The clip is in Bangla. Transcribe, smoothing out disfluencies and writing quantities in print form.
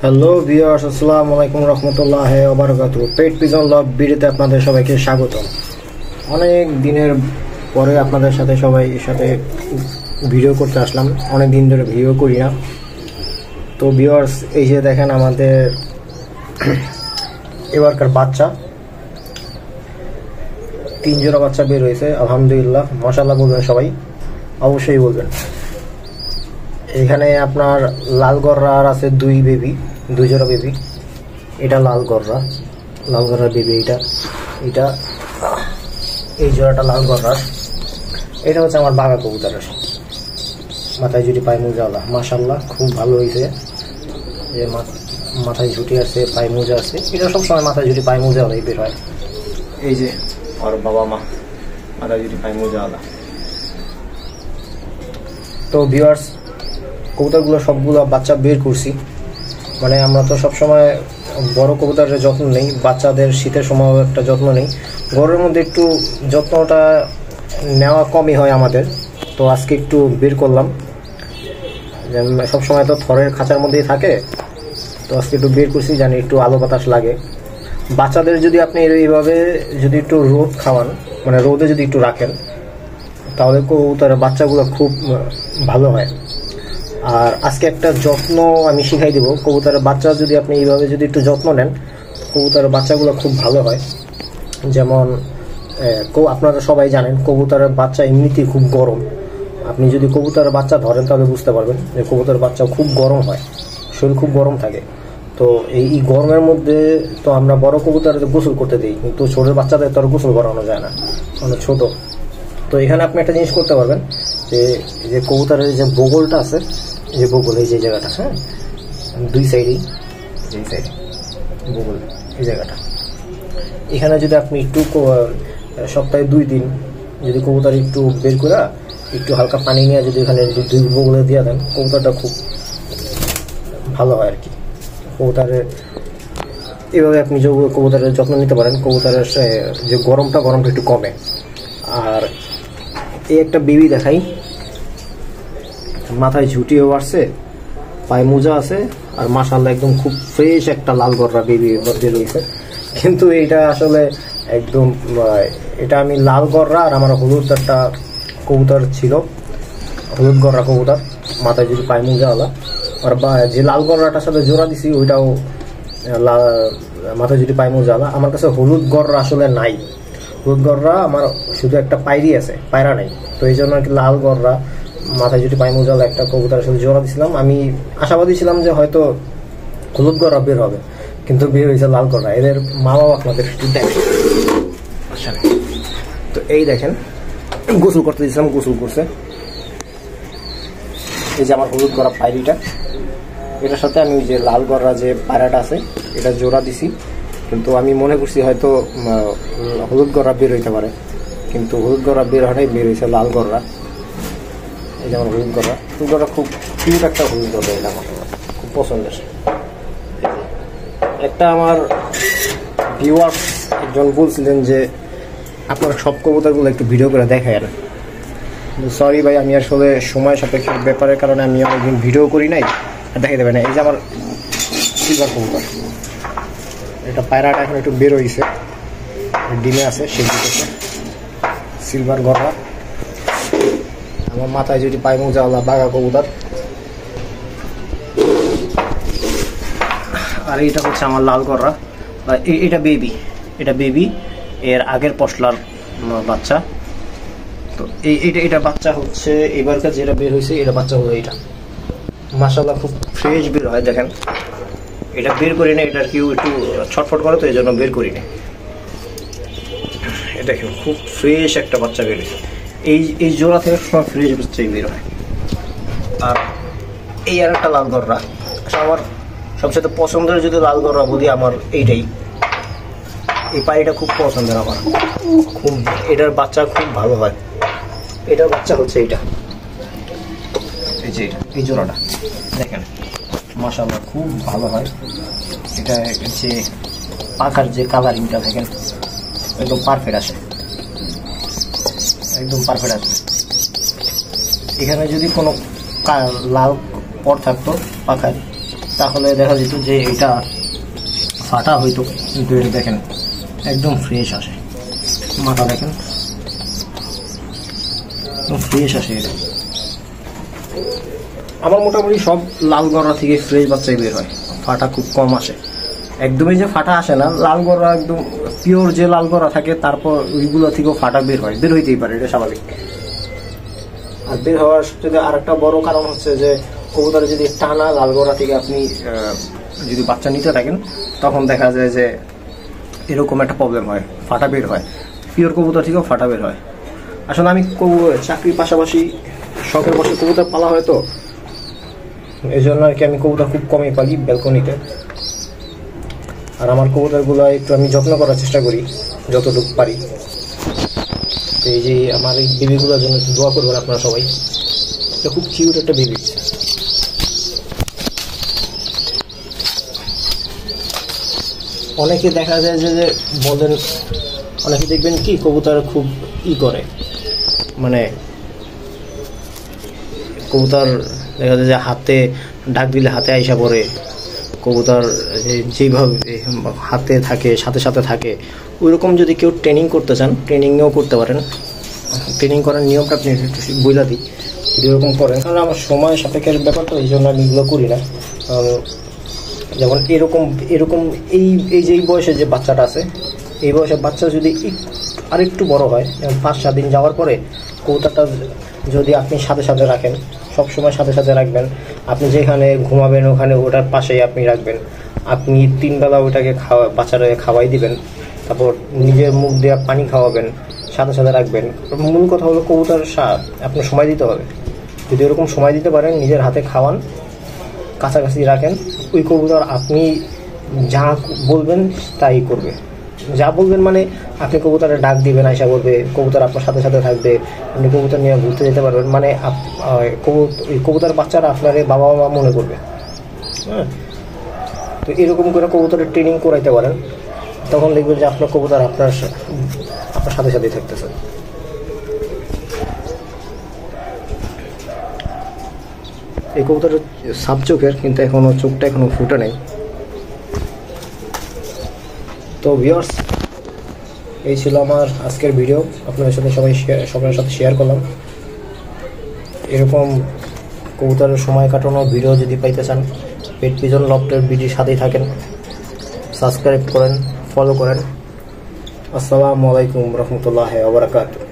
হ্যালো ভিউয়ার্স, আসসালামু আলাইকুম রহমতুল্লাহি ওয়া বারাকাতুহু। পেট পিজন লাভ ভিডিওতে আপনাদের সবাইকে স্বাগতম। অনেক দিনের পরে আপনাদের সাথে ভিডিও করতে আসলাম। অনেক দিন ধরে ভিডিও করি না। তো ভিউয়ার্স, এই যে দেখেন আমাদের এবারকার বাচ্চা 3 জোড়া বাচ্চা বের হয়েছে। আলহামদুলিল্লাহ, মাশাআল্লাহ বলবেন সবাই, অবশ্যই বলবেন। এখানে আপনার লাল গররার আছে 2 জোড়া বেবি। এটা লাল গররার বেবি। এটা এই জোড়াটা লাল গররার। এটা হচ্ছে আমার বাঘা কবুতরের। মাথায় ঝুটি পায়ে মোজাওয়ালা, মাশাআল্লাহ খুব ভালো হয়েছে। যে মাথায় ঝুটি আছে, পায়ে মোজা আছে। এটা সবসময় মাথায় ঝুটি পায়ে মোজাওয়ালাই বের হয়। এই যে আর বাবা মা মাথায় ঝুটি পায়ে মোজাওয়ালা। তো ভিউয়ার্স, কবুতরগুলো সবগুলো বাচ্চা বের করছি। মানে আমরা তো সবসময় বড় কবুতরের যত্ন নেই, বাচ্চাদের শীতের সময় একটা যত্ন নেই। গরমের মধ্যে একটু যত্নটা নেওয়া কমই হয় আমাদের। তো আজকে একটু বের করলাম। সবসময় তো থরের খাঁচার মধ্যেই থাকে, তো আজকে একটু বের করছি, জানি একটু আলো বাতাস লাগে। বাচ্চাদের যদি আপনি এইভাবে যদি একটু রোদ খাওয়ান, মানে রোদে যদি একটু রাখেন, তাহলে কবুতরের বাচ্চাগুলো খুব ভালো হয়। আর আজকে একটা যত্ন আমি শিখাই দিব। কবুতরের বাচ্চা যদি আপনি এইভাবে যদি একটু যত্ন নেন, কবুতরের বাচ্চাগুলো খুব ভালো হয়। যেমন আপনারা সবাই জানেন কবুতরের বাচ্চা এমনিতেই খুব গরম। আপনি যদি কবুতরের বাচ্চা ধরেন তাহলে বুঝতে পারবেন যে কবুতরের বাচ্চা খুব গরম হয়, শরীর খুব গরম থাকে। তো এই গরমের মধ্যে তো আমরা বড় কবুতরকে গোসল করতে দিই, কিন্তু ছোটের বাচ্চাদের তো আর গোসল করানো যায় না, মানে ছোট। তো এখানে আপনি একটা জিনিস করতে পারবেন, যে কবুতরের যে বগলটা আছে, যে বগল, এই যে জায়গাটা, হ্যাঁ, 2 সাইডেই, এই সাইডে বগল, এই জায়গাটা, এখানে যদি আপনি একটু সপ্তাহে 2 দিন যদি কবুতর একটু বের করে একটু হালকা পানি নিয়ে যদি এখানে 2 বগলে দিয়ে দেন, কবুতরটা খুব ভালো হয় আর কি। কবুতরের এভাবে আপনি কবুতরের যত্ন নিতে পারেন, কবুতরের যে গরমটা একটু কমে। আর এই একটা বেবি দেখাই, মাথায় ঝুটিও আসছে, পায়ে মোজা আছে, আর মাশাআল্লাহ একদম খুব ফ্রেশ একটা লাল গররা বেবি বের হয়েছে। কিন্তু এটা আসলে একদম, এটা আমি লাল গররা আর আমার হলুদ একটা কবুতর ছিল, হলুদ গররা কবুতর, মাথায় যদি পায়ে মোজাওয়ালা। আর যে লাল গররাটার সাথে জোড়া দিছি ওইটাও মাথায় যদি পায়ে মোজাওয়ালা। আমার কাছে হলুদ গররা আসলে নাই। হলুদ গররা আমার শুধু একটা পায়রি আছে, পায়রা নেই। তো এই জন্য আর কি লাল গররা মাথায় যদি পায়ে মোজাওয়ালা একটা কবুতরের সাথে জোড়া দিছিলাম। আমি আশাবাদী ছিলাম যে হয়তো হলুদ গররা বের হবে, কিন্তু বের হয়েছে লাল গররা। এদের মা বাবা আপনাদের একটু দেখেন। তো এই দেখেন, গোসল করতে দিয়েছিলাম, গোসল করছে। এই যে আমার হলুদ গররা পায়রিটা, এটার সাথে আমি যে লাল গররা যে পায়রাটা আছে এটা জোড়া দিছি। কিন্তু আমি মনে করছি হয়তো হলুদ গররা বের হইতে পারে, কিন্তু হলুদ গররা বের হয় নাই, বের হয়েছে লাল গররা। এই যে আমার হলুদ গররা খুব কিউট একটা হলুদ গররা, এটা আমার খুব পছন্দের। একটা আমার ভিউয়ার্স একজন বলছিলেন যে আপনারা সব কবুতরগুলো একটু ভিডিও করে দেখায় না। সরি ভাই, আমি আসলে সময় সাপেক্ষে ব্যাপারের কারণে আমি অনেকদিন ভিডিও করি নাই, দেখাই দেবে না। এই যে আমার সিলভার কবুতর, এটা পায়রাটা এখন একটু বের হয়েছে, ডিমে আছে, সে দিতেছে। সিলভার গররা, আমার মাথায় যদি পায়ে মোজাওয়ালা বাঘা কবুতর। আর এটা হচ্ছে আমার লাল গররা, এটা বেবি, এর আগের পশলার বাচ্চা। তো এটা বাচ্চা হচ্ছে এবারকার যেটা বের হয়েছে, এটা বাচ্চা হলো এইটা। মাশাআল্লাহ খুব ফ্রেশ বের হয়, দেখেন। এটা বের করি না, এটা কেউ একটু ছটফট করে, তো এই জন্য বের করি না। দেখেন খুব ফ্রেশ একটা বাচ্চা বের হয়েছে। এই জোড়া থেকে সব ফ্রেশ বাচ্চাই বের হয়। আর এই আর একটা লাল গররা, আমার সবচেয়ে পছন্দের যদি লাল গররা বলি, আমার এইটাই। এই পায়রিটা খুব পছন্দের আমার, খুব, এটার বাচ্চা খুব ভালো হয়। এটার বাচ্চা হচ্ছে এইটা, এই যে এই জোড়াটা দেখেন, মাশাআল্লাহ খুব ভালো হয়। এটা যে পাখার যে কালারিংটা দেখেন, একদম পারফেক্ট আসে, একদম পারফেক্ট আসে। এখানে যদি কোনো লাল পর থাকতো পাখায়, তাহলে দেখা যেত যে এটা ফাটা হইতো, কিন্তু এটা দেখেন একদম ফ্রেশ আসে, মাথা দেখেন একদম ফ্রেশ আসে। এটা আমার মোটামুটি সব লাল গড়া থেকে ফ্রেশ বাচ্চাই বের হয়, ফাটা খুব কম আসে, একদমই যে ফাটা আসে না, লাল গড়া একদম পিওর যে লাল গড়া থাকে তারপর ওইগুলো থেকেও ফাটা বের হয়, বের হইতেই পারে, এটা স্বাভাবিক। আর বের হওয়ার সবচেয়ে আর একটা বড় কারণ হচ্ছে যে কবুতরে যদি টানা লাল গড়া থেকে আপনি যদি বাচ্চা নিতে থাকেন তখন দেখা যায় যে এরকম একটা প্রবলেম হয়, ফাটা বের হয়, পিওর কবুতর থেকেও ফাটা বের হয়। আসলে আমি চাকরির পাশাপাশি শখের বসে কবুতর পালা হয়, তো এই জন্য আর কি আমি কবুতর খুব কমই পালি ব্যালকনিতে। আর আমার কবুতরগুলো একটু আমি যত্ন করার চেষ্টা করি যতটুকু পারি। এই যে আমার এই বেবিগুলোর জন্য একটু দোয়া করবেন আপনারা সবাই, এটা খুব কিউট একটা বেবি। অনেকে দেখা যায় যে বলেন, অনেকে দেখবেন কি কবুতর খুব করে, মানে কবুতর দেখা যায় যে হাতে ডাক দিলে হাতে আইসা পড়ে, কবুতর যেভাবে হাতে থাকে সাথে সাথে থাকে, ওইরকম যদি কেউ ট্রেনিং করতে চান ট্রেনিংও করতে পারেন। ট্রেনিং করার নিয়মটা আপনি একটু বইলা দিই, যদি ওরকম করেন, কারণ আমার সময় সাপেক্ষের ব্যাপার, তো এই জন্য আমি এগুলো করি না। যেমন এরকম এই যে বয়সে যে বাচ্চাটা আছে, এই বয়সের বাচ্চা যদি আরেকটু বড় হয়, যেমন 5-7 দিন যাওয়ার পরে কবুতরটা যদি আপনি সাথে সাথে রাখেন, সবসময় সাথে সাথে রাখবেন, আপনি যেখানে ঘুমাবেন ওখানে ওটার পাশেই আপনি রাখবেন, আপনি 3 বেলা ওটাকে বাচ্চাটাকে খাওয়াই দিবেন, তারপর নিজের মুখ দিয়ে পানি খাওয়াবেন, সাথে সাথে রাখবেন। মূল কথা হলো কবুতর আপনার সময় দিতে হবে। যদি এরকম সময় দিতে পারেন, নিজের হাতে খাওয়ান, কাছাকাছি রাখেন, ওই কবুতর আপনি যা বলবেন তাই করবে। যা বলবেন মানে আপনি কবুতরে ডাক দিবেন, আশা করবে, কবুতর আপনার সাথে সাথে থাকবে, আপনি কবুতর নিয়ে ঘুরতে যেতে পারবেন, মানে কবুতর বাচ্চারা আপনার বাবা মা মনে করবে। হ্যাঁ, তো এরকম করে কবুতরের ট্রেনিং করাইতে পারেন, তখন দেখবেন যে আপনার কবুতর আপনার সাথে সাথেই থাকতেছে। এই কবুতরের সাপ চোখের, কিন্তু চোখটা এখনো ফুটে নেই। তো ভিউয়ার্স, এই ছিল আমার আজকের ভিডিও, আপনাদের সাথে সবার সাথে শেয়ার করলাম। এরকম কবুতরের সময় কাটানো ভিডিও যদি পাইতে চান, পেট পিজন লফটের ভিডিওর সাথেই থাকেন, সাবস্ক্রাইব করেন, ফলো করেন। আসসালামু আলাইকুম রহমতুল্লাহি ওয়া বারাকাতুহু।